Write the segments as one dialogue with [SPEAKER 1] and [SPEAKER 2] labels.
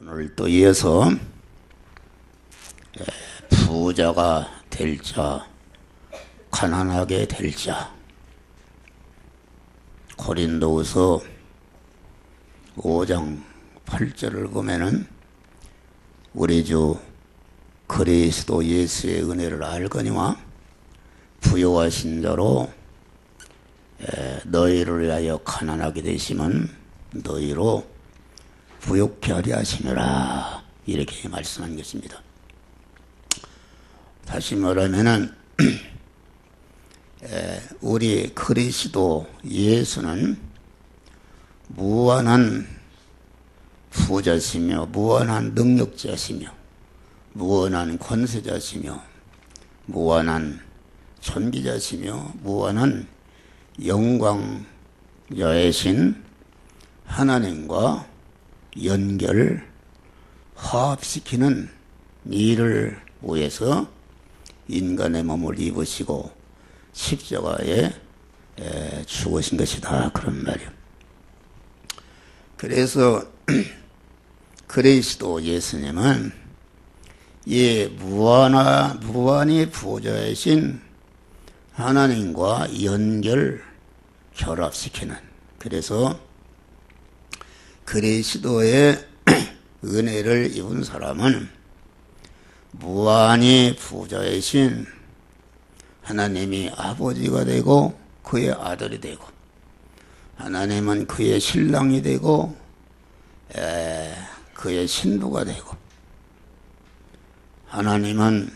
[SPEAKER 1] 오늘 또 이어서 부자가 될 자, 가난하게 될 자, 고린도후서 5장 8절을 보면은 우리 주 그리스도 예수의 은혜를 알거니와 부요하신 자로 너희를 위하여 가난하게 되시면 너희로 부욕케 하려 하시느라, 이렇게 말씀한 것입니다. 다시 말하면은 우리 그리스도 예수는 무한한 부자시며 무한한 능력자시며 무한한 권세자시며 무한한 존귀자시며 무한한 영광자이신 하나님과 연결, 화합시키는 일을 위해서 인간의 몸을 입으시고 십자가에 죽으신 것이다, 그런 말이에요. 그래서 그리스도 예수님은 이 무한히 부자이신 하나님과 연결, 결합시키는, 그래서 그리스도의 은혜를 입은 사람은 무한히 부자이신 하나님이 아버지가 되고 그의 아들이 되고, 하나님은 그의 신랑이 되고 그의 신부가 되고, 하나님은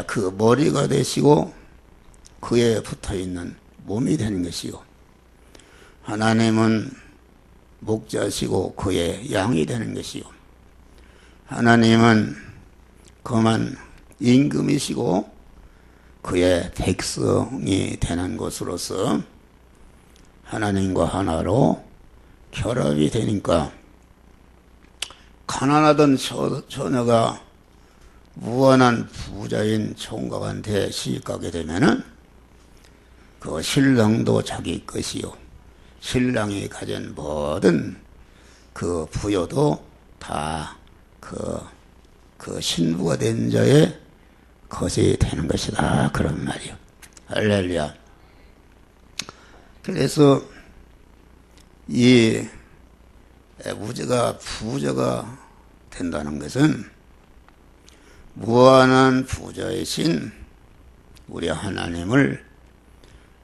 [SPEAKER 1] 그 머리가 되시고 그에 붙어있는 몸이 되는 것이요, 하나님은 목자시고 그의 양이 되는 것이요, 하나님은 그만 임금이시고 그의 백성이 되는 것으로서 하나님과 하나로 결합이 되니까, 가난하던 처녀가 무한한 부자인 총각한테 시집가게 되면은 그 신랑도 자기 것이요, 신랑이 가진 모든 그 부여도 다 그 신부가 된 자의 것이 되는 것이다, 그런 말이요. 할렐루야. 그래서 이 우리가 부자가 된다는 것은 무한한 부자이신 우리 하나님을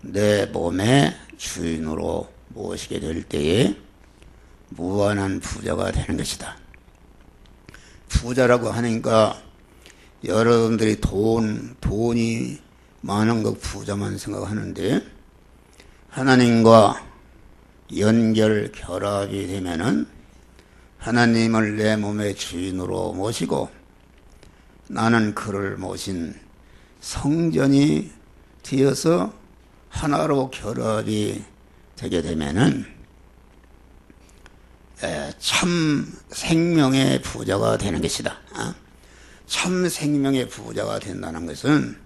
[SPEAKER 1] 내 몸의 주인으로 모시게 될 때에 무한한 부자가 되는 것이다. 부자라고 하니까 여러분들이 돈이 많은 것 부자만 생각하는데, 하나님과 연결, 결합이 되면은 하나님을 내 몸의 주인으로 모시고 나는 그를 모신 성전이 되어서 하나로 결합이 되게 되면은 참 생명의 부자가 되는 것이다. 참 생명의 부자가 된다는 것은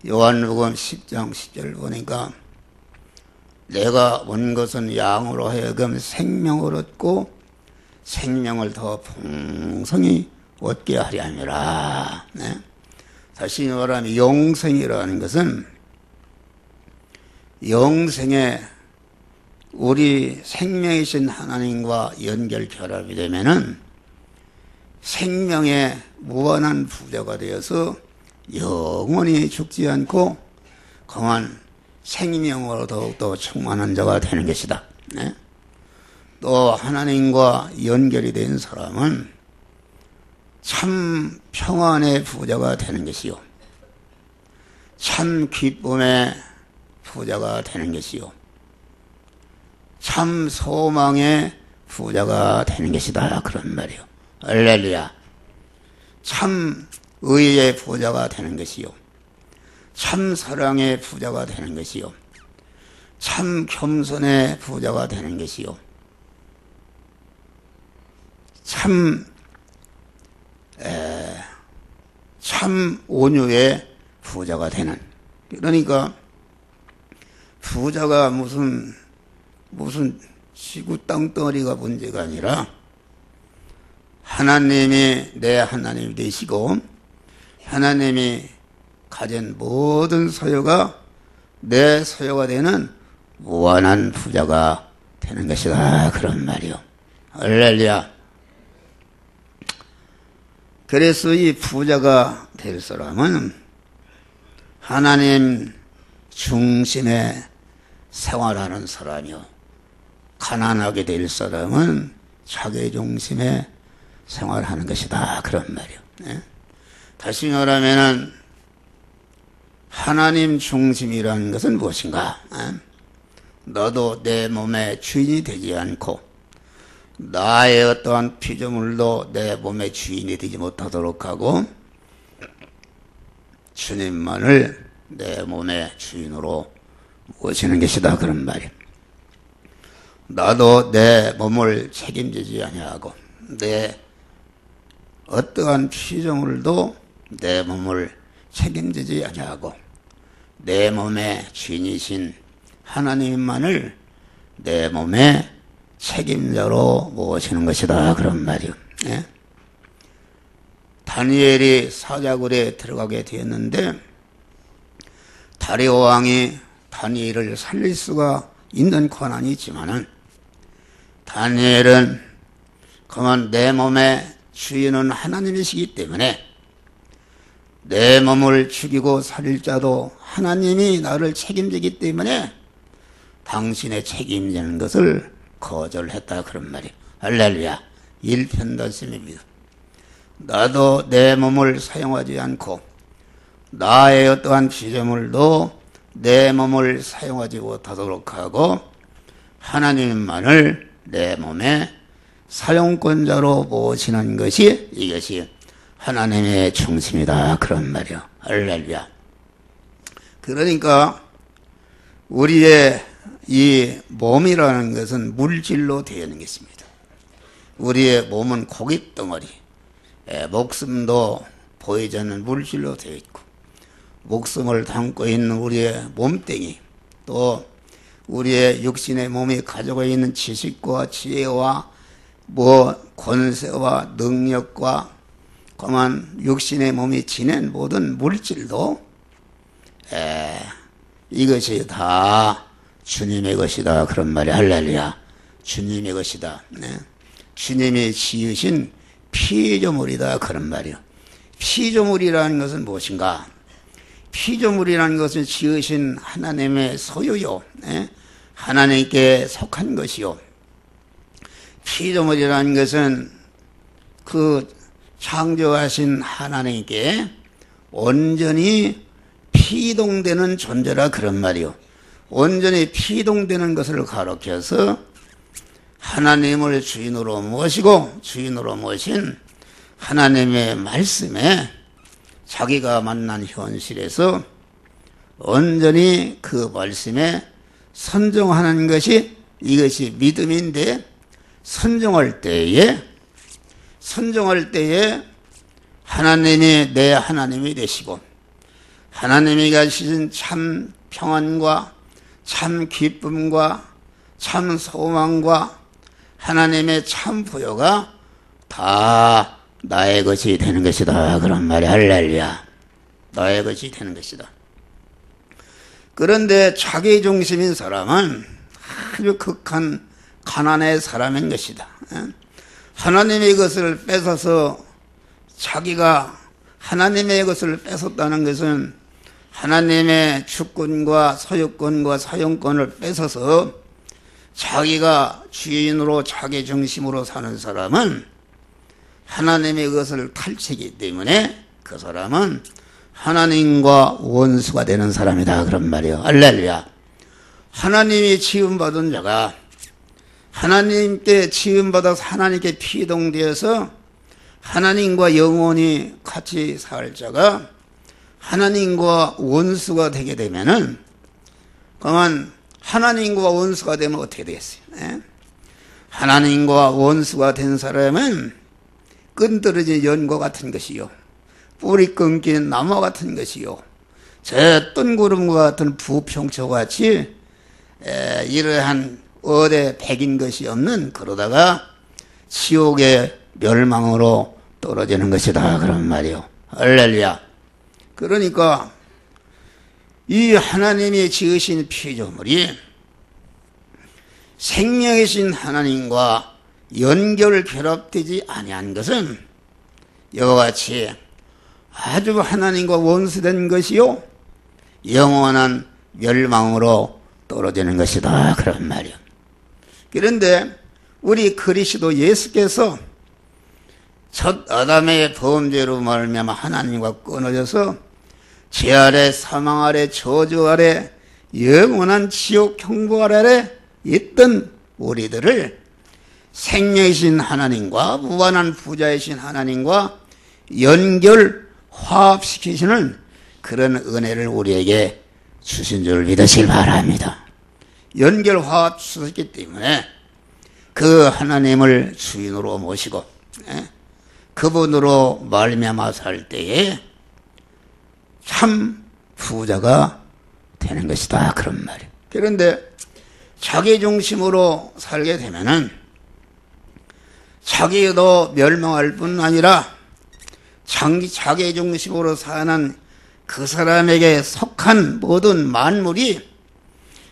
[SPEAKER 1] 요한복음 10장 10절 보니까 내가 온 것은 양으로 하여금 생명을 얻고 생명을 더 풍성히 얻게 하려 함이라. 다시 말하면 영생이라는 것은 영생의 우리 생명이신 하나님과 연결 결합이 되면은 생명의 무한한 부자가 되어서 영원히 죽지 않고 강한 생명으로 더욱더 충만한 자가 되는 것이다. 또 하나님과 연결이 된 사람은 참 평안의 부자가 되는 것이요, 참 기쁨의 부자가 되는 것이요, 참 소망의 부자가 되는 것이다, 그런 말이요. 할렐루야. 참 의의 부자가 되는 것이요, 참 사랑의 부자가 되는 것이요, 참 겸손의 부자가 되는 것이요, 참 온유의 부자가 되는, 그러니까 부자가 무슨 지구 땅덩어리가 문제가 아니라 하나님이 내 하나님이 되시고 하나님이 가진 모든 소유가 내 소유가 되는 무한한 부자가 되는 것이다. 그런 말이요. 할렐루야. 그래서 이 부자가 될 사람은 하나님 중심에 생활하는 사람이요. 가난하게 될 사람은 자기 중심에 생활하는 것이다. 그런 말이요. 네? 다시 말하면은 하나님 중심이라는 것은 무엇인가? 너도 내 몸의 주인이 되지 않고 나의 어떠한 피조물도 내 몸의 주인이 되지 못하도록 하고 주님만을 내 몸의 주인으로 모시는 것이다. 그런 말이에요. 나도 내 몸을 책임지지 아니하고 내 어떠한 피조물도 내 몸을 책임지지 아니하고 내 몸의 주인이신 하나님만을 내 몸의 책임자로 모시는 것이다. 그런 말이요. 예? 다니엘이 사자굴에 들어가게 되었는데 다리오 왕이 다니엘을 살릴 수가 있는 권한이 있지만은 다니엘은 그만 내 몸의 주인은 하나님이시기 때문에 내 몸을 죽이고 살릴 자도 하나님이 나를 책임지기 때문에 당신의 책임지는 것을 거절했다. 그런 말이에요. 할렐루야. 일편단심입니다. 나도 내 몸을 사용하지 않고 나의 어떠한 피조물도 내 몸을 사용하지 못하도록 하고 하나님만을 내 몸의 사용권자로 모시는 것이 이것이 하나님의 중심이다. 그런 말이요. 할렐루야. 그러니까 우리의 이 몸이라는 것은 물질로 되어 있는 것입니다. 우리의 몸은 고깃덩어리, 목숨도 보이지 않는 물질로 되어 있고 목숨을 담고 있는 우리의 몸뚱이 또 우리의 육신의 몸이 가지고 있는 지식과 지혜와 권세와 능력과 그만 육신의 몸이 지닌 모든 물질도 이것이 다 주님의 것이다. 그런 말이 할렐루야. 주님의 것이다. 네. 주님이 지으신 피조물이다. 그런 말이요. 피조물이라는 것은 무엇인가? 피조물이라는 것은 지으신 하나님의 소유요. 네. 하나님께 속한 것이요. 피조물이라는 것은 그 창조하신 하나님께 온전히 피동되는 존재라. 그런 말이요. 온전히 피동되는 것을 가리켜서 하나님을 주인으로 모시고 주인으로 모신 하나님의 말씀에 자기가 만난 현실에서 온전히 그 말씀에 선종하는 것이 이것이 믿음인데 선종할 때에 하나님이 내 하나님이 되시고 하나님이 가지신 참 평안과 참 기쁨과 참 소망과 하나님의 참 부요가 다 나의 것이 되는 것이다. 그런 말이 할렐루야. 나의 것이 되는 것이다. 그런데 자기 중심인 사람은 아주 극한 가난의 사람인 것이다. 하나님의 것을 뺏어서 자기가 하나님의 것을 뺏었다는 것은 하나님의 주권과 소유권과 사용권을 뺏어서 자기가 주인으로 자기 중심으로 사는 사람은 하나님의 것을 탈취하기 때문에 그 사람은 하나님과 원수가 되는 사람이다. 그런 말이에요. 할렐루야. 하나님이 지음받은 자가 하나님께 지음받아서 하나님께 피동되어서 하나님과 영원히 같이 살 자가 하나님과 원수가 되게 되면은 그러면 하나님과 원수가 되면 어떻게 되겠어요? 하나님과 원수가 된 사람은 끈떨어진 연고 같은 것이요 뿌리 끊긴 나무 같은 것이요 저 뜬구름과 같은 부평초같이 이러한 어대 백인 것이 없는 그러다가 지옥에 멸망으로 떨어지는 것이다. 그런 말이요. 할렐루야. 그러니까 이 하나님이 지으신 피조물이 생명이신 하나님과 연결 결합되지 아니한 것은 이와 같이 아주 하나님과 원수된 것이요 영원한 멸망으로 떨어지는 것이다. 그런 말이요. 그런데 우리 그리스도 예수께서 첫 아담의 범죄로 말미암아 하나님과 끊어져서 죄 아래, 사망 아래, 저주 아래, 영원한 지옥 형벌 아래 있던 우리들을 생명이신 하나님과 무한한 부자이신 하나님과 연결 화합시키시는 그런 은혜를 우리에게 주신 줄 믿으시길 바랍니다. 연결 화합시켰기 때문에 그 하나님을 주인으로 모시고 그분으로 말미암아 살 때에 참 부자가 되는 것이다. 그런 말이에요. 그런데 자기 중심으로 살게 되면은 자기도 멸망할 뿐 아니라 자기 중심으로 사는 그 사람에게 속한 모든 만물이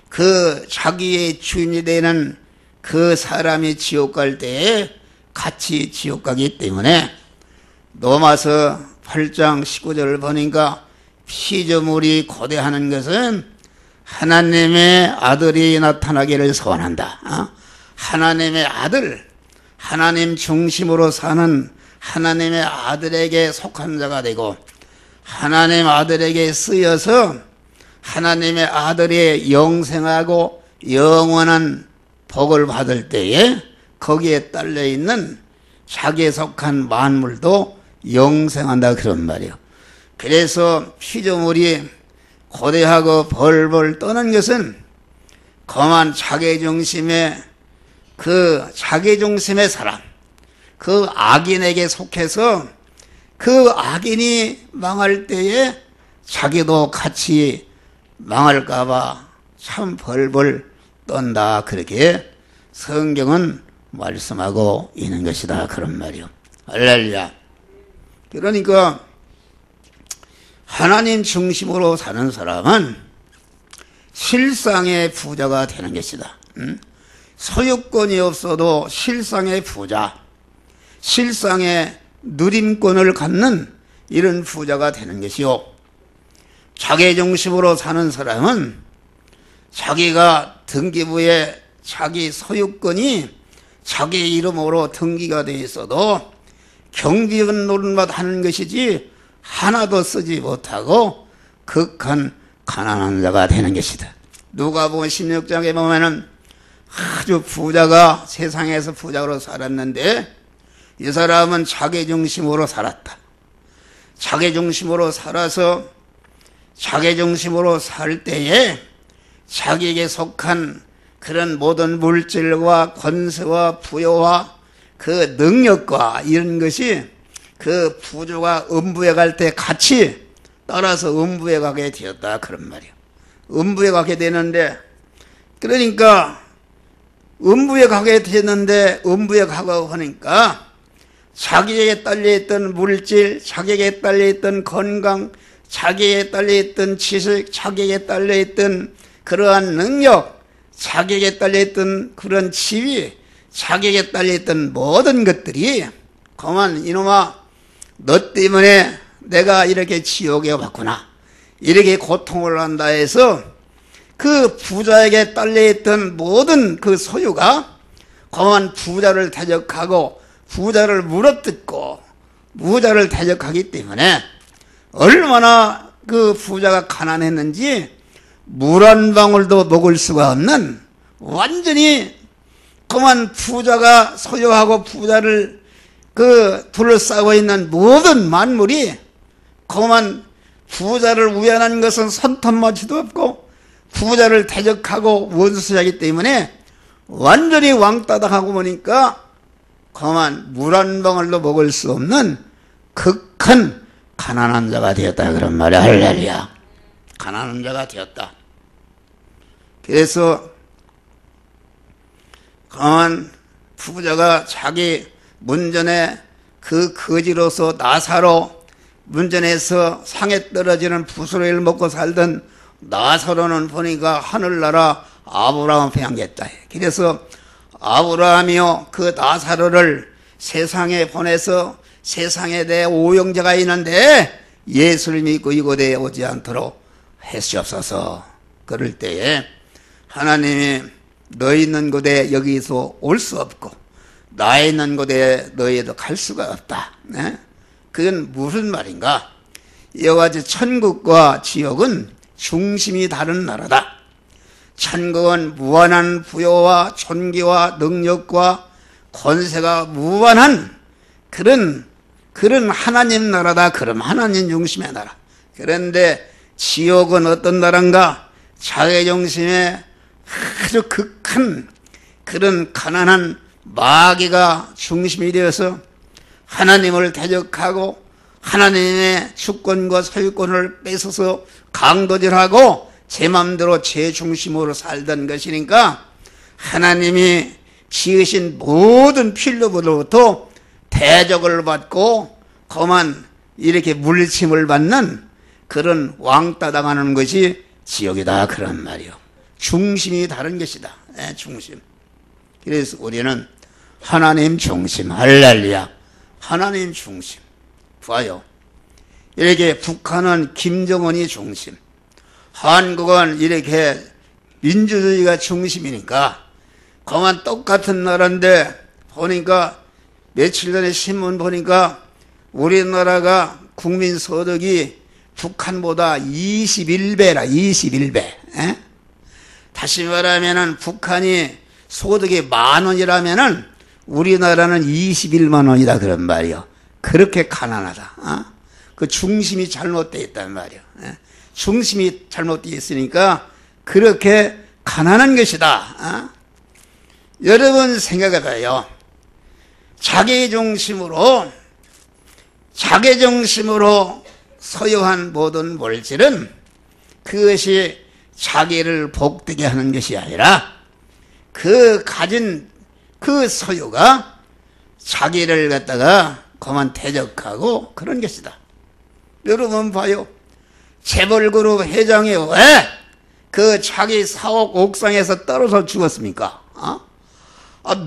[SPEAKER 1] 그 자기의 주인이 되는 그 사람이 지옥 갈 때에 같이 지옥 가기 때문에 로마서 8장 19절을 보니까 피조물이 고대하는 것은 하나님의 아들이 나타나기를 소원한다. 하나님의 아들, 하나님 중심으로 사는 하나님의 아들에게 속한 자가 되고 하나님 아들에게 쓰여서 하나님의 아들이 영생하고 영원한 복을 받을 때에 거기에 딸려있는 자기에 속한 만물도 영생한다. 그런 말이에요. 그래서 피조물이 고대하고 벌벌 떠는 것은 거만 자기중심의 사람, 그 악인에게 속해서 그 악인이 망할 때에 자기도 같이 망할까봐 참 벌벌 떤다. 그렇게 성경은 말씀하고 있는 것이다. 그런 말이요. 할렐루야. 그러니까 하나님 중심으로 사는 사람은 실상의 부자가 되는 것이다. 소유권이 없어도 실상의 부자, 실상의 누림권을 갖는 이런 부자가 되는 것이요. 자기 중심으로 사는 사람은 자기가 등기부에 자기 소유권이 자기 이름으로 등기가 되어 있어도 경비원 노릇만 하는 것이지 하나도 쓰지 못하고 극한 가난한 자가 되는 것이다. 누가복음 16장에 보면은 아주 부자가 세상에서 부자로 살았는데 이 사람은 자기 중심으로 살았다. 자기 중심으로 살아서 자기 중심으로 살 때에 자기에게 속한 그런 모든 물질과 권세와 부여와 그 능력과 이런 것이 그 부주가 음부에 갈 때 같이 따라서 음부에 가게 되었다. 그런 말이에요. 음부에 가게 되는데 그러니까 음부에 가게 되는데 음부에 가고 하니까 자기에게 딸려있던 물질, 자기에게 딸려있던 건강, 자기에게 딸려있던 지식, 자기에게 딸려있던 그러한 능력, 자기에게 딸려있던 그런 지위, 자기에게 딸려있던 모든 것들이 그만 이놈아 너 때문에 내가 이렇게 지옥에 왔구나, 이렇게 고통을 한다 해서 그 부자에게 딸려있던 모든 그 소유가 그만 부자를 대적하고 부자를 물어뜯고 부자를 대적하기 때문에 얼마나 그 부자가 가난했는지 물 한 방울도 먹을 수가 없는 완전히 그만 부자가 소유하고 부자를 그 둘러싸고 있는 모든 만물이 그만 부자를 위안한 것은 손톱만치도 없고 부자를 대적하고 원수하기 때문에 완전히 왕따당하고 보니까 그만 물 한 방울도 먹을 수 없는 극한 가난한 자가 되었다. 그런 말이야. 할렐루야. 가난한 자가 되었다. 그래서 그만 부자가 자기 문전에 그 거지로서 나사로, 문전에서 상에 떨어지는 부스러기를 먹고 살던 나사로는 보니까 하늘나라 아브라함 향했다. 그래서 아브라함이요 그 나사로를 세상에 보내서 세상에 대해 오영자가 있는데 예수를 믿고 이곳에 오지 않도록 하시옵소서. 그럴 때에 하나님이 너 있는 곳에 여기서 올 수 없고 나 있는 곳에 너희도 갈 수가 없다. 네? 그건 무슨 말인가? 이와 같이 천국과 지옥은 중심이 다른 나라다. 천국은 무한한 부여와 존귀와 능력과 권세가 무한한 그런 하나님 나라다. 그럼 하나님 중심의 나라. 그런데 지옥은 어떤 나라인가? 자기중심의 아주 극한 그런 가난한 마귀가 중심이 되어서 하나님을 대적하고 하나님의 주권과 소유권을 뺏어서 강도질하고 제 맘대로 제 중심으로 살던 것이니까 하나님이 지으신 모든 필요로부터 대적을 받고 그만 이렇게 물침을 받는 그런 왕따 당하는 것이 지옥이다. 그런 말이요. 중심이 다른 것이다. 중심. 그래서 우리는 하나님 중심, 할렐루야. 하나님 중심. 봐요. 이렇게 북한은 김정은이 중심, 한국은 이렇게 민주주의가 중심이니까 그만 똑같은 나라인데 보니까 며칠 전에 신문 보니까 우리나라가 국민 소득이 북한보다 21배라. 21배. 다시 말하면은 북한이 소득이 10,000원이라면은 우리나라는 21만 원이다. 그런 말이요. 그렇게 가난하다. 그 중심이 잘못되어 있단 말이요. 중심이 잘못되어 있으니까 그렇게 가난한 것이다. 여러분 생각해봐요. 자기 중심으로 소유한 모든 물질은 그것이 자기를 복되게 하는 것이 아니라 그 가진 그 소유가 자기를 갖다가 그만 대적하고 그런 것이다. 여러분 봐요. 재벌그룹 회장이 왜 그 자기 사옥 옥상에서 떨어져 죽었습니까?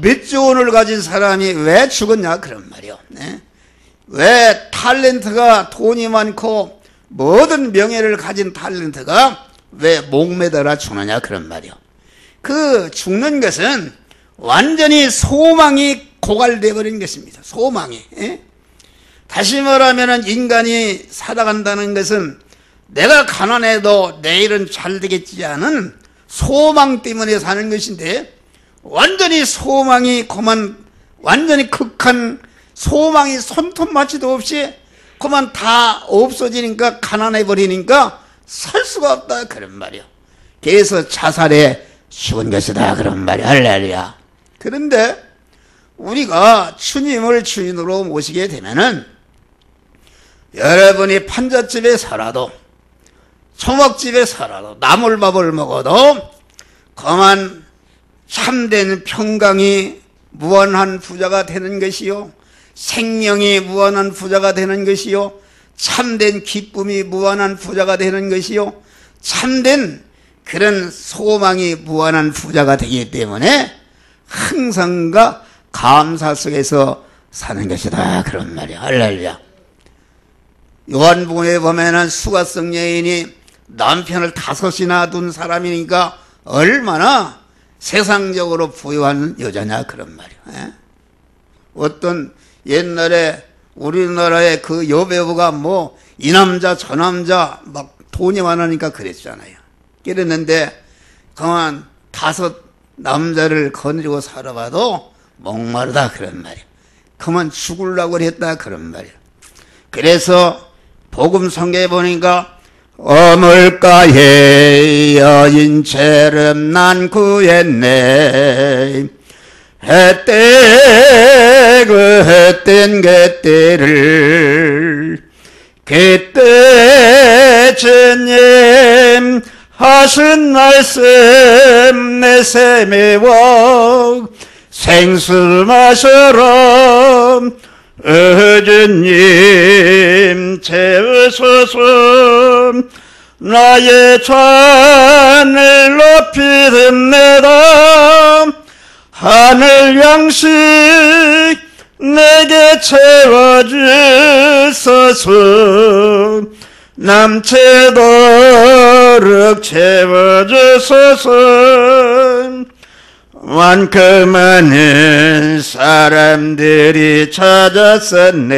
[SPEAKER 1] 몇조 원을 가진 사람이 왜 죽었냐 그런 말이요. 왜 탤런트가 돈이 많고 모든 명예를 가진 탤런트가 왜 목매달아 죽느냐 그런 말이요. 그 죽는 것은 완전히 소망이 고갈되어 버린 것입니다. 소망이. 다시 말하면 인간이 살아간다는 것은 내가 가난해도 내일은 잘 되겠지 않은 소망 때문에 사는 것인데 완전히 소망이 그만 완전히 극한 소망이 손톱맞이도 없이 그만 다 없어지니까 가난해 버리니까 살 수가 없다 그런 말이요. 그래서 자살에 죽은 것이다 그런 말이야. 할렐루야. 그런데 우리가 주님을 주인으로 모시게 되면은 여러분이 판잣집에 살아도 초목집에 살아도 나물밥을 먹어도 그만 참된 평강이 무한한 부자가 되는 것이요, 생명이 무한한 부자가 되는 것이요, 참된 기쁨이 무한한 부자가 되는 것이요, 참된 그런 소망이 무한한 부자가 되기 때문에 항상과 감사 속에서 사는 것이다 그런 말이야. 할렐루야. 요한복음에 보면은 수가성 여인이 남편을 5이나 둔 사람이니까 얼마나 세상적으로 부유한 여자냐 그런 말이야. 어떤 옛날에 우리나라의 그 여배우가 뭐 이 남자 저 남자 막 돈이 많으니까 그랬잖아요. 그랬는데 그만 5 남자를 거느리고 살아봐도 목마르다 그런 말이야. 그만 죽으려고 했다 그런 말이야. 그래서 복음 성경에 보니까 어물가에 여인처럼 난 구했네. 햇때 그 햇된 그때를 그때 주님 하신 말씀 내 세매워 생수 마셔라. 어주님 채우소서. 나의 잔을 높이 듭니다. 하늘 양식 내게 채워주소서. 남채도록 채워주소서. 많고 많은 사람들이 찾았었네.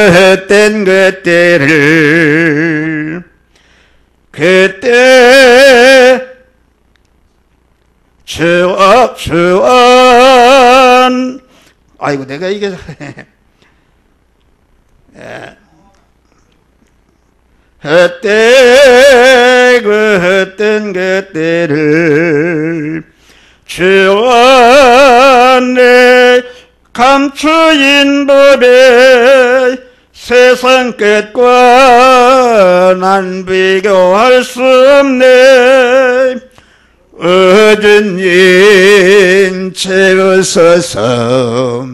[SPEAKER 1] 헛된 것들을 그때 주원 아이고 내가 이게 헛된 것들을 주원에 감추인 법에 세상 끝과 난 비교할 수 없네. 어주님 채우소서.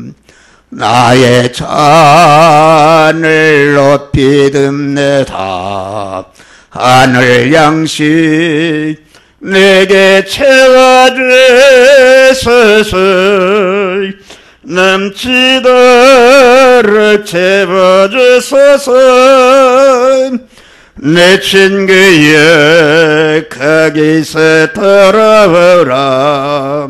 [SPEAKER 1] 나의 잔을 높이 듭니다. 하늘 양식 내게 채워주소서. 넘치도록 채워주소서. 내 친구여 거기서 돌아오라.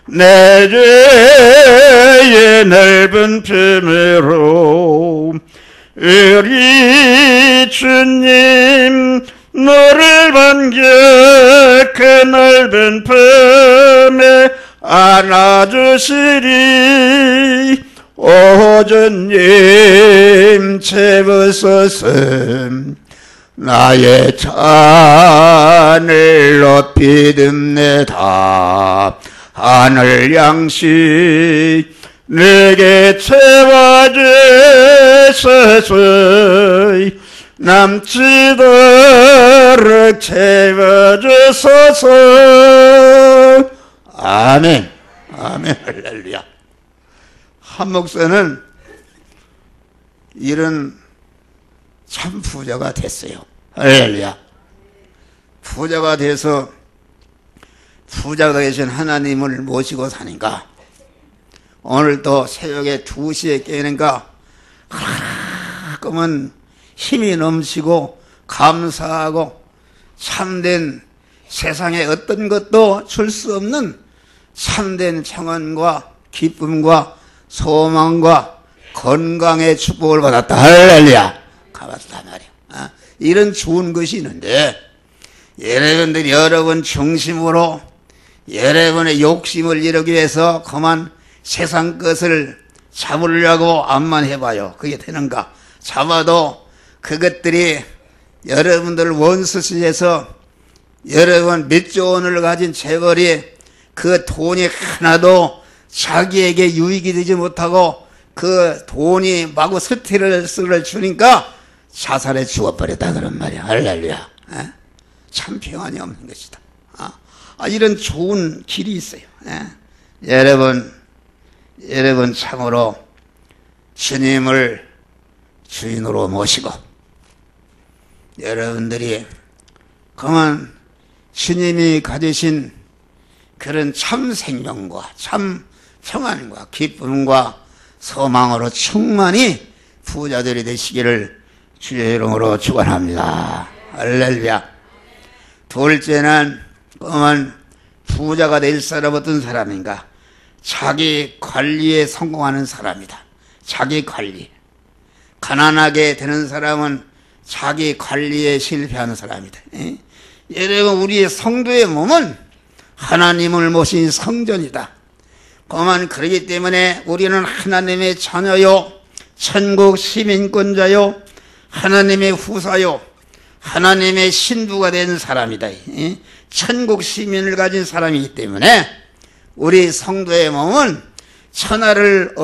[SPEAKER 1] 내 죄의 넓은 품으로 우리 주님 너를 반겨 그 넓은 품에 안아주시리. 오주님 채우소서. 나의 잔을 높이 듭니다. 하늘 양식 내게 채워주소서. 남치도록 채워주소서. 아멘. 아멘. 할렐루야. 한 목사는 이런 참 부자가 됐어요. 할렐루야. 부자가 돼서 부자가 되신 하나님을 모시고 사니까 오늘도 새벽에 2시에 깨니까 가끔은 힘이 넘치고 감사하고 참된 세상에 어떤 것도 줄 수 없는 참된 평안과 기쁨과 소망과 건강의 축복을 받았다. 할렐루야. 가봤다 말이야. 이런 좋은 것이 있는데 여러분들이 여러분 중심으로 여러분의 욕심을 이루기 위해서 그만 세상 것을 잡으려고 암만 해봐요. 그게 되는가? 잡아도 그것들이 여러분들 원수시에서 여러분 몇 조 원을 가진 재벌이 그 돈이 하나도 자기에게 유익이 되지 못하고 그 돈이 마구 스트레스를 주니까 자살해 죽어버렸다 그런 말이야. 할렐루야. 참 평안이 없는 것이다. 이런 좋은 길이 있어요. 여러분 참으로 주님을 주인으로 모시고 여러분들이 그만 주님이 가지신 그런 참 생명과 참 평안과 기쁨과 소망으로 충만히 부자들이 되시기를 주의 이름으로 축원합니다. 할렐루야. 둘째는 그만 부자가 될 사람 어떤 사람인가? 자기 관리에 성공하는 사람이다. 자기 관리. 가난하게 되는 사람은 자기 관리에 실패하는 사람이다. 여러분 우리의 성도의 몸은 하나님을 모신 성전이다. 그만 그러기 때문에 우리는 하나님의 자녀요, 천국 시민권자요, 하나님의 후사요, 하나님의 신부가 된 사람이다. 천국 시민을 가진 사람이기 때문에 우리 성도의 몸은 천하를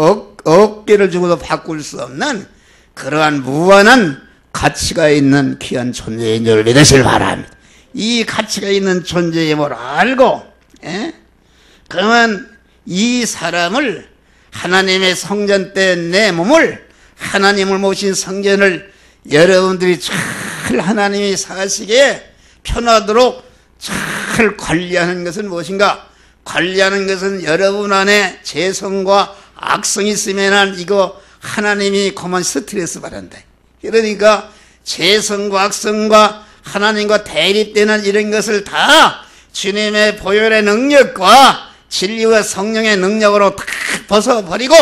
[SPEAKER 1] 어깨를 주고도 바꿀 수 없는 그러한 무한한 가치가 있는 귀한 존재인 줄 믿으시길 바랍니다. 이 가치가 있는 존재임을 알고, 그러면 이 사람을 하나님의 성전 때 내 몸을 하나님을 모신 성전을 여러분들이 잘 하나님이 사시기에 편하도록 잘 관리하는 것은 무엇인가? 관리하는 것은 여러분 안에 재성과 악성이 있으면 이거 하나님이 그만 스트레스 받는다. 그러니까 재성과 악성과 하나님과 대립되는 이런 것을 다 주님의 보혈의 능력과 진리와 성령의 능력으로 다 벗어버리고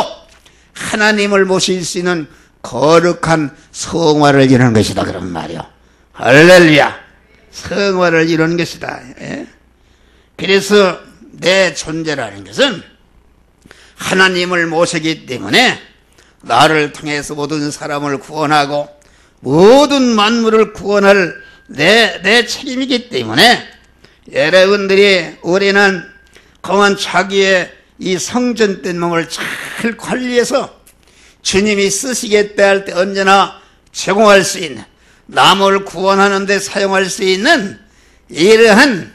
[SPEAKER 1] 하나님을 모실 수 있는 거룩한 성화를 이루는 것이다 그런 말이요. 할렐루야. 성화를 이루는 것이다. 그래서 내 존재라는 것은 하나님을 모시기 때문에 나를 통해서 모든 사람을 구원하고 모든 만물을 구원할 내 책임이기 때문에 여러분들이 우리는 그만 자기의 이 성전된 몸을 잘 관리해서 주님이 쓰시겠다 할 때 언제나 제공할 수 있는 남을 구원하는 데 사용할 수 있는 이러한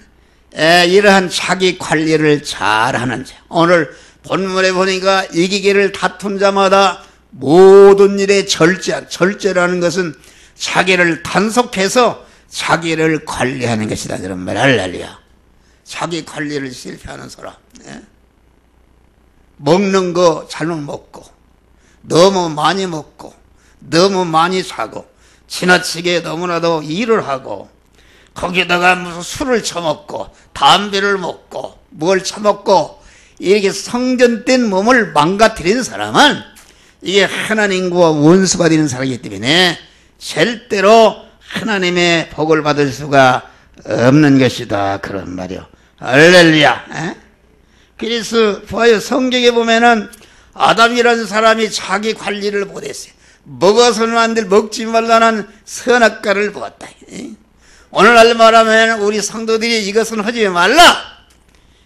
[SPEAKER 1] 자기 관리를 잘하는 자. 오늘 본문에 보니까 이기기를 다툰 자마다 모든 일에 절제라는 것은 자기를 단속해서 자기를 관리하는 것이다 그런 말. 할렐루야. 자기 관리를 실패하는 사람. 먹는 거 잘못 먹고 너무 많이 먹고 너무 많이 자고 지나치게 너무나도 일을 하고 거기다가 무슨 술을 처먹고 담배를 먹고 뭘 처먹고 이렇게 성전된 몸을 망가뜨리는 사람은 이게 하나님과 원수가 되는 사람이기 때문에 절대로 하나님의 복을 받을 수가 없는 것이다 그런 말이요. 할렐루야. 그래서 봐요. 성경에 보면은 아담이라는 사람이 자기 관리를 못했어요. 먹어서는 안 될 먹지 말라는 선악과를 먹었다. 오늘날 말하면 우리 성도들이 이것은 하지 말라,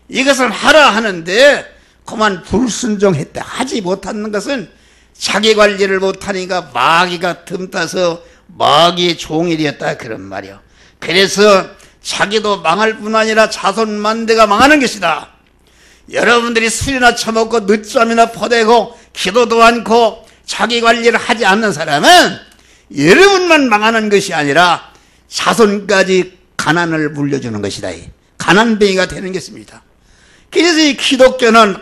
[SPEAKER 1] 이것은 하라 하는데 그만 불순종했다. 하지 못하는 것은 자기 관리를 못하니까 마귀가 틈타서 마귀의 종이 되었다 그런 말이요. 그래서 자기도 망할 뿐 아니라 자손 만대가 망하는 것이다. 여러분들이 술이나 처먹고 늦잠이나 퍼대고 기도도 않고 자기 관리를 하지 않는 사람은 여러분만 망하는 것이 아니라 자손까지 가난을 물려주는 것이다. 가난뱅이가 되는 것입니다. 그래서 이 기독교는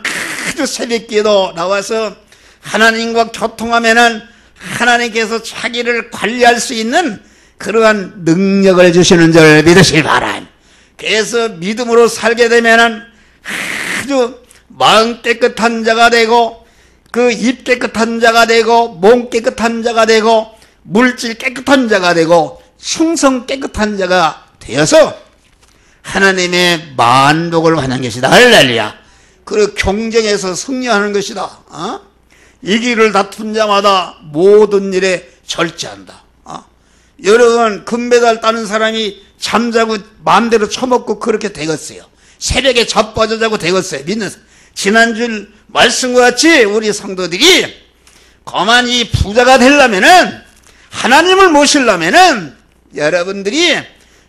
[SPEAKER 1] 아주 새벽기도 나와서 하나님과 교통하면은 하나님께서 자기를 관리할 수 있는 그러한 능력을 주시는 줄 믿으시기 바랍니다. 그래서 믿음으로 살게 되면은 아주 마음 깨끗한 자가 되고 그 입 깨끗한 자가 되고 몸 깨끗한 자가 되고 물질 깨끗한 자가 되고 충성 깨끗한 자가 되어서 하나님의 만복을 받는 것이다. 할렐루야. 그리고 경쟁에서 승리하는 것이다. 이 길을 다툰 자마다 모든 일에 절제한다. 여러분 금메달 따는 사람이 잠자고 마음대로 처먹고 그렇게 되겠어요. 새벽에 자빠져 자고 되겠어요. 믿는 지난주 말씀과 같이 우리 성도들이 그만 이 부자가 되려면은 하나님을 모시려면은 여러분들이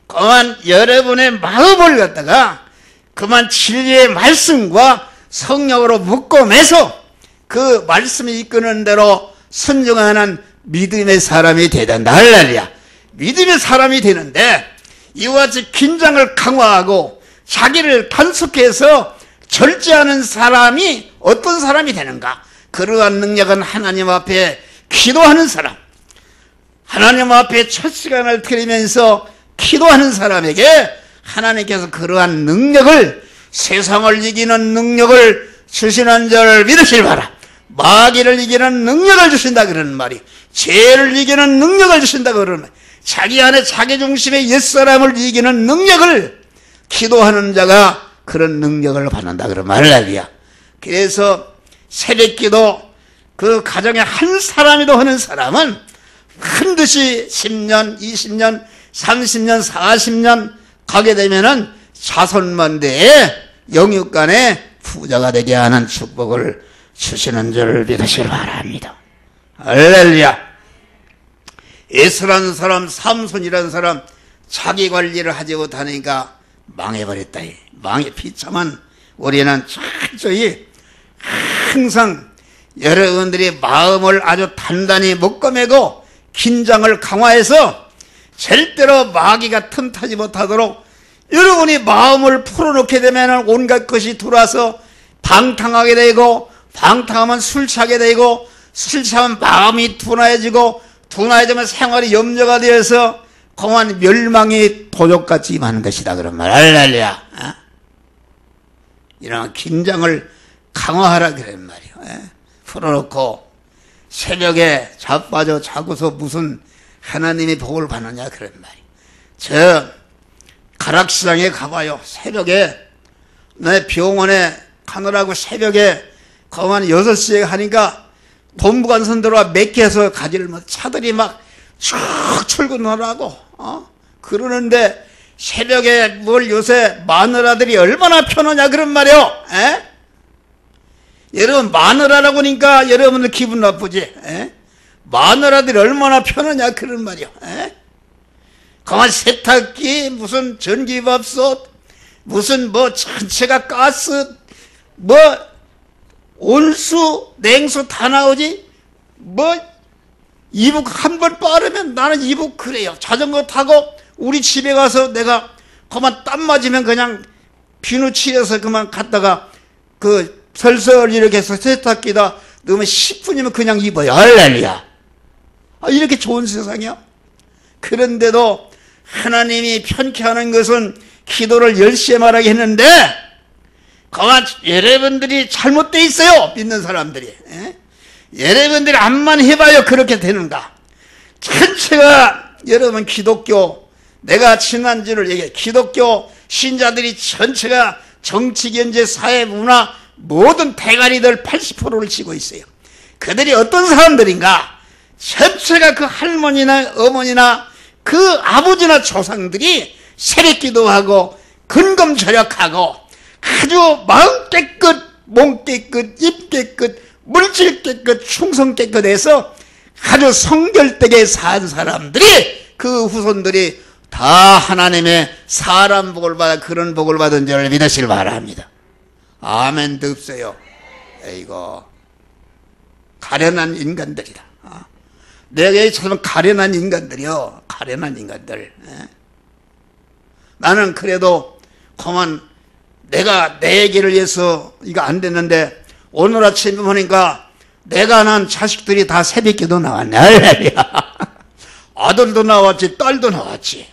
[SPEAKER 1] 그만 여러분의 마음을 갖다가 그만 진리의 말씀과 성령으로 묶고 매서 그 말씀이 이끄는 대로 순종하는 믿음의 사람이 되야 된다. 할렐루야. 믿음의 사람이 되는데 이와 같이 긴장을 강화하고 자기를 단속해서 절제하는 사람이 어떤 사람이 되는가? 그러한 능력은 하나님 앞에 기도하는 사람, 하나님 앞에 첫 시간을 드리면서 기도하는 사람에게 하나님께서 그러한 능력을, 세상을 이기는 능력을 주시는 줄 믿으시기 바라. 마귀를 이기는 능력을 주신다 그러는 말이, 죄를 이기는 능력을 주신다 그러는 말이, 자기 안에 자기중심의 옛사람을 이기는 능력을 기도하는 자가 그런 능력을 받는다 그러면 할렐루야. 그래서 새벽기도 그 가정에 한 사람이도 하는 사람은 반드시 10년, 20년, 30년, 40년 가게 되면은 자손만대의 영육간에 부자가 되게 하는 축복을 주시는 줄 믿으시기 바랍니다. 할렐루야. 에스라는 사람, 삼손이라는 사람 자기 관리를 하지 못하니까 망해버렸다. 비참한 우리는 철저히 항상 여러분들이 마음을 아주 단단히 묶어매고 긴장을 강화해서 절대로 마귀가 틈타지 못하도록 여러분이 마음을 풀어놓게 되면 온갖 것이 들어와서 방탕하게 되고, 방탕하면 술 취하게 되고, 술 취하면 마음이 둔해지고, 둔해지면 생활이 염려가 되어서 그만 멸망이 도적같이 임하는 것이다. 그런 말. 할렐루야. 이런 긴장을 강화하라 그런 말이요. 풀어놓고 새벽에 자빠져 자고서 무슨 하나님의 복을 받느냐 그런 말이요. 저 가락시장에 가봐요. 새벽에 내 병원에 가느라고 새벽에 거만 6시에 하니까 본부관선 들어와 맥혀서 가지를 못 차들이 막 쭉 출근하라고 그러는데 새벽에 뭘 요새 마누라들이 얼마나 편하냐 그런 말이요. 여러분 마누라라고 하니까 여러분들 기분 나쁘지. 마누라들이 얼마나 편하냐 그런 말이요. 그만 세탁기 무슨 전기밥솥 무슨 뭐 전체가 가스 뭐 온수 냉수 다 나오지. 뭐 이북 한 번 빠르면 나는 이북 그래요. 자전거 타고 우리 집에 가서 내가 그만 땀 맞으면 그냥 비누 칠해서 그만 갔다가 그 설설 이렇게 해서 세탁기다 넣으면 10분이면 그냥 입어요. 할렐루야. 이렇게 좋은 세상이야. 그런데도 하나님이 편케 하는 것은 기도를 10시에 말하게 했는데 그만 여러분들이 잘못되어 있어요. 믿는 사람들이. 여러분들이 암만 해봐요. 그렇게 되는가. 전체가 여러분 기독교 내가 지난주를 얘기해 기독교 신자들이 전체가 정치, 경제, 사회, 문화 모든 대가리들 80%를 쥐고 있어요. 그들이 어떤 사람들인가. 전체가 그 할머니나 어머니나 그 아버지나 조상들이 새벽 기도하고 근검 절약하고 아주 마음 깨끗, 몸 깨끗, 입 깨끗, 물질 깨끗, 충성 깨끗해서 아주 성결되게 산 사람들이 그 후손들이 다 하나님의 사람 복을 받아 그런 복을 받은 줄 믿으시길 바랍니다. 아멘. 덥세요. 이거 가련한 인간들이다. 내가 이처럼 가련한 인간들이요. 가련한 인간들. 나는 그래도 그만 내가 내 얘기를 위해서 이거 안 됐는데 오늘 아침에 보니까 내가 난 자식들이 다 새벽기도 나왔네. 아들도 나왔지 딸도 나왔지.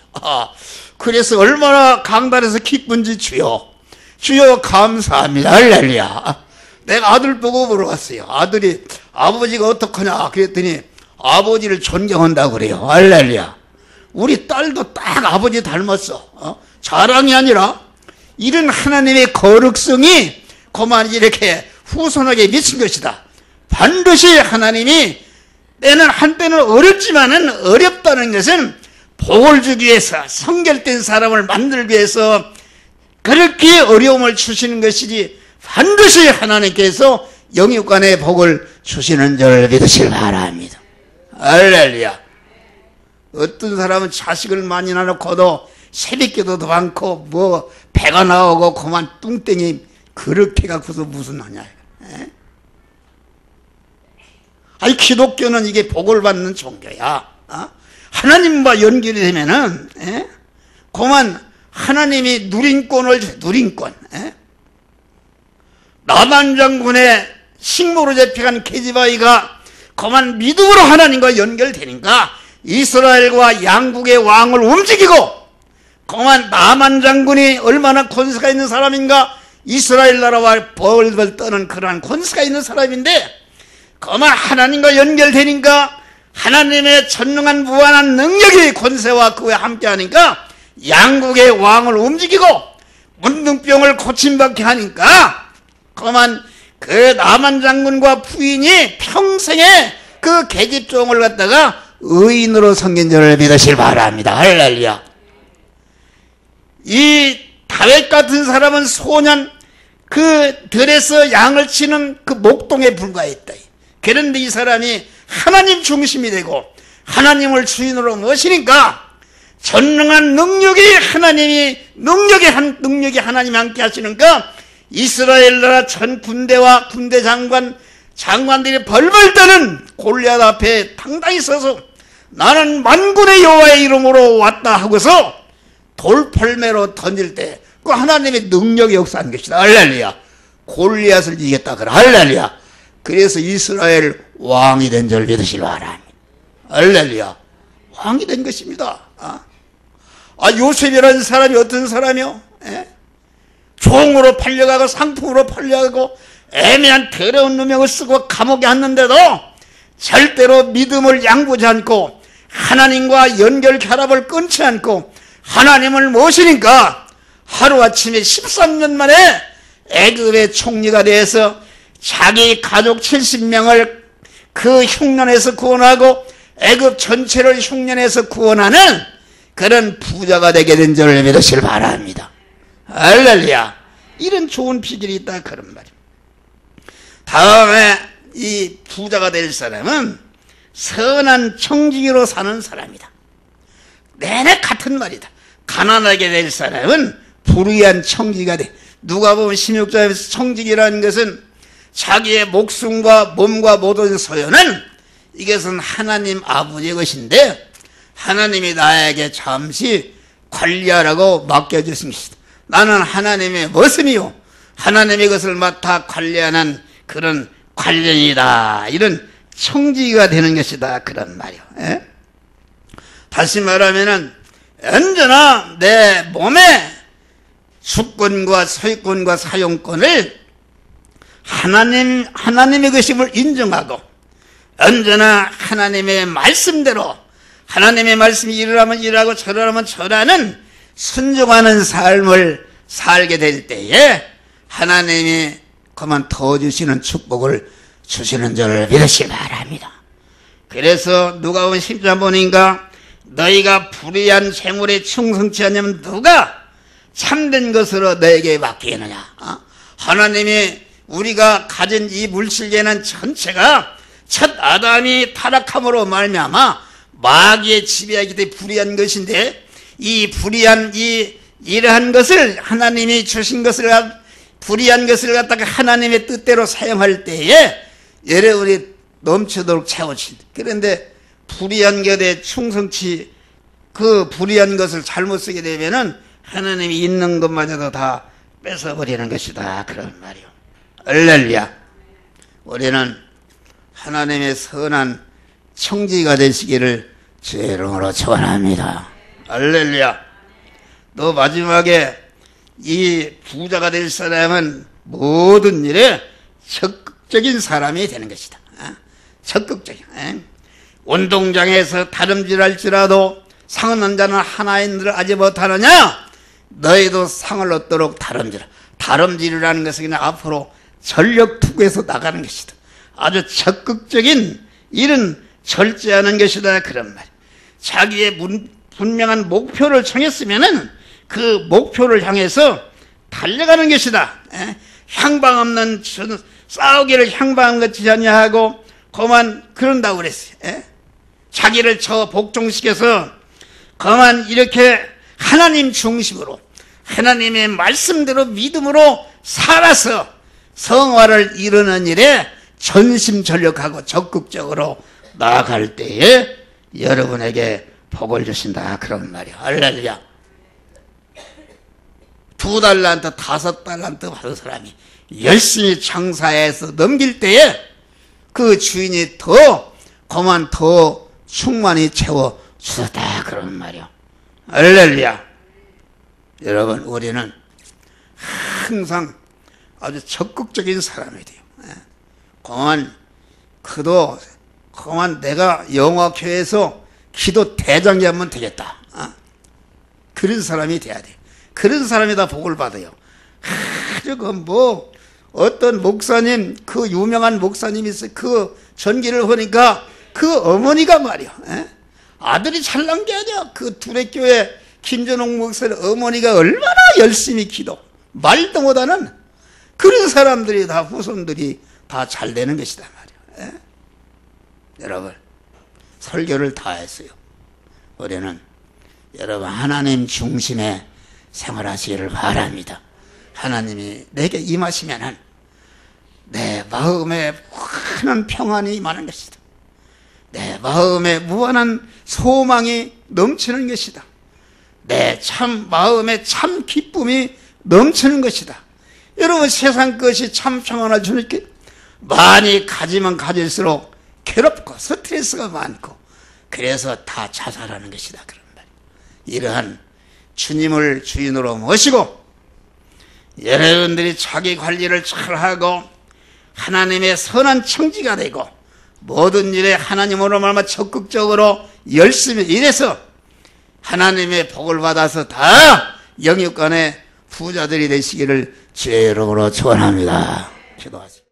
[SPEAKER 1] 그래서 얼마나 강단에서 기쁜지 주여 감사합니다. 할렐루야. 내가 아들 보고 물어봤어요. 아들이 아버지가 어떡하냐 그랬더니 아버지를 존경한다고 그래요. 할렐루야. 우리 딸도 딱 아버지 닮았어. 자랑이 아니라 이런 하나님의 거룩성이 그만 이렇게 후손에게 미친 것이다. 반드시 하나님이 때는 한때는 어렵지만은 어렵다는 것은 복을 주기 위해서 성결된 사람을 만들기 위해서 그렇게 어려움을 주시는 것이지 반드시 하나님께서 영육간의 복을 주시는 줄 믿으시길 바랍니다. 할렐루야. 어떤 사람은 자식을 많이 낳고도 새벽기도도 많고 뭐 배가 나오고 그만 뚱땡이 그렇게 갖고서 무슨 하냐. 아니 기독교는 이게 복을 받는 종교야. 하나님과 연결이 되면은 그만 하나님이 누린권을 줘. 누린권. 나만 장군의 식모로 잡혀간 계집아이가 그만 믿음으로 하나님과 연결되니까 이스라엘과 양국의 왕을 움직이고 그만 나만 장군이 얼마나 권세가 있는 사람인가. 이스라엘 나라와 벌벌 떠는 그러한 권세가 있는 사람인데 그만 하나님과 연결되니까 하나님의 전능한 무한한 능력이 권세와 그와 함께하니까 양국의 왕을 움직이고 문둥병을 고침받게 하니까 그만 그 나만 장군과 부인이 평생에 그 계집종을 갖다가 의인으로 섬긴 줄을 믿으시길 바랍니다. 할렐루야. 이 다윗 같은 사람은 소년 그 들에서 양을 치는 그 목동에 불과했다. 그런데 이 사람이 하나님 중심이 되고 하나님을 주인으로 모시니까 전능한 능력이 능력이 하나님이 함께 하시는가 이스라엘 나라 전 군대와 군대 장관들이 벌벌 떠는 골리앗 앞에 당당히 서서 나는 만군의 여호와의 이름으로 왔다 하고서 돌팔매로 던질 때 그 하나님의 능력이 역사한 것이다. 할렐루야. 골리앗을 이겼다. 그래. 할렐루야. 그래서 이스라엘 왕이 된 줄 믿으시기 바랍니다. 할렐루야. 왕이 된 것입니다. 요셉이라는 사람이 어떤 사람이요? 종으로 팔려가고 상품으로 팔려가고 애매한 더러운 누명을 쓰고 감옥에 앉는데도 절대로 믿음을 양보하지 않고 하나님과 연결 결합을 끊지 않고 하나님을 모시니까 하루아침에 13년 만에 애굽의 총리가 되어서 자기 가족 70명을 그 흉년에서 구원하고 애굽 전체를 흉년에서 구원하는 그런 부자가 되게 된 줄을 믿으시길 바랍니다. 할렐루야. 이런 좋은 비결이 있다 그런 말입니다. 다음에 이 부자가 될 사람은 선한 청지기로 사는 사람이다. 내내 같은 말이다. 가난하게 될 사람은 불의한 청지기가 돼. 누가 보면 16장에서 청지기라는 것은 자기의 목숨과 몸과 모든 소유는 이것은 하나님 아버지의 것인데 하나님이 나에게 잠시 관리하라고 맡겨주신 것이다. 나는 하나님의 머슴이요 하나님의 것을 맡아 관리하는 그런 관련이다. 이런 청지기가 되는 것이다. 그런 말이요. 다시 말하면은 언제나 내 몸에 주권과 소유권과 사용권을 하나님의 것임을 인정하고 언제나 하나님의 말씀대로 하나님의 말씀이 이러라면 이러고 저러라면 저라는 순종하는 삶을 살게 될 때에 하나님이 그만 더 주시는 축복을 주시는 줄을 믿으시기 바랍니다. 그래서 누가복음 10장 보니까 너희가 불의한 재물에 충성치 않으면 누가 참된 것으로 너에게 맡기느냐. 하나님이 우리가 가진 이 물질계는 전체가 첫 아담이 타락함으로 말미암아 마귀의 지배하기 때문에 불의한 것인데 이 불의한 이러한 것을 하나님이 주신 것을 불의한 것을 갖다가 하나님의 뜻대로 사용할 때에 여러분이 넘치도록 채워진다. 그런데 불의한 것에 충성치 그 불의한 것을 잘못 쓰게 되면은 하나님이 있는 것마저도 다 뺏어버리는 것이다. 그런 말이요. 할렐루야. 우리는 하나님의 선한 청지기가 되시기를 주의 이름으로 축원합니다. 할렐루야. 또 마지막에 이 부자가 될 사람은 모든 일에 적극적인 사람이 되는 것이다. 적극적인. 운동장에서 다름질할지라도 상은 얻는 자는 하나인들 아지 못하느냐? 너희도 상을 얻도록 다름질하. 다름질이라는 것은 그냥 앞으로 전력 투구해서 나가는 것이다. 아주 적극적인 일은 절제하는 것이다. 그런 말. 자기의 분명한 목표를 정했으면은 그 목표를 향해서 달려가는 것이다. 향방 없는 싸우기를 향방 같이 하냐하고 그만 그런다고 그랬어요. 자기를 저 복종시켜서 그만 이렇게 하나님 중심으로 하나님의 말씀대로 믿음으로 살아서 성화를 이루는 일에 전심전력하고 적극적으로 나아갈 때에 여러분에게 복을 주신다. 그런 말이야. 할렐루야. 2달란트, 5달란트 받은 사람이 열심히 장사해서 넘길 때에 그 주인이 그만 더 충만히 채워 주셨다. 그런 말이야. 할렐루야. 여러분, 우리는 항상 아주 적극적인 사람이 돼요. 그만 내가 영화교회에서 기도 대장이 하면 되겠다. 그런 사람이 돼야 돼. 그런 사람이 다 복을 받아요. 아주 어떤 목사님, 그 유명한 목사님이 있어요. 그 전기를 보니까 그 어머니가 말이야. 아들이 잘난 게 아니야. 그 두레교회 김전홍 목사님 어머니가 얼마나 열심히 기도, 말도 못하는 그런 사람들이 다 후손들이 다 잘 되는 것이다 말이야. 여러분, 설교를 다 했어요. 우리는 여러분 하나님 중심에 생활하시기를 바랍니다. 하나님이 내게 임하시면은 내 마음에 무한한 평안이 임하는 것이다. 내 마음에 무한한 소망이 넘치는 것이다. 내 참 마음에 참 기쁨이 넘치는 것이다. 여러분 세상 것이 참 평안을 주니까 많이 가지면 가질수록 괴롭고 스트레스가 많고 그래서 다 자살하는 것이다. 그런 말. 이러한 주님을 주인으로 모시고 여러분들이 자기 관리를 잘하고 하나님의 선한 청지가 되고 모든 일에 하나님으로 말미암아 적극적으로 열심히 일해서 하나님의 복을 받아서 다 영육간의 부자들이 되시기를 주의 이름으로 축원합니다. 기도하십시오.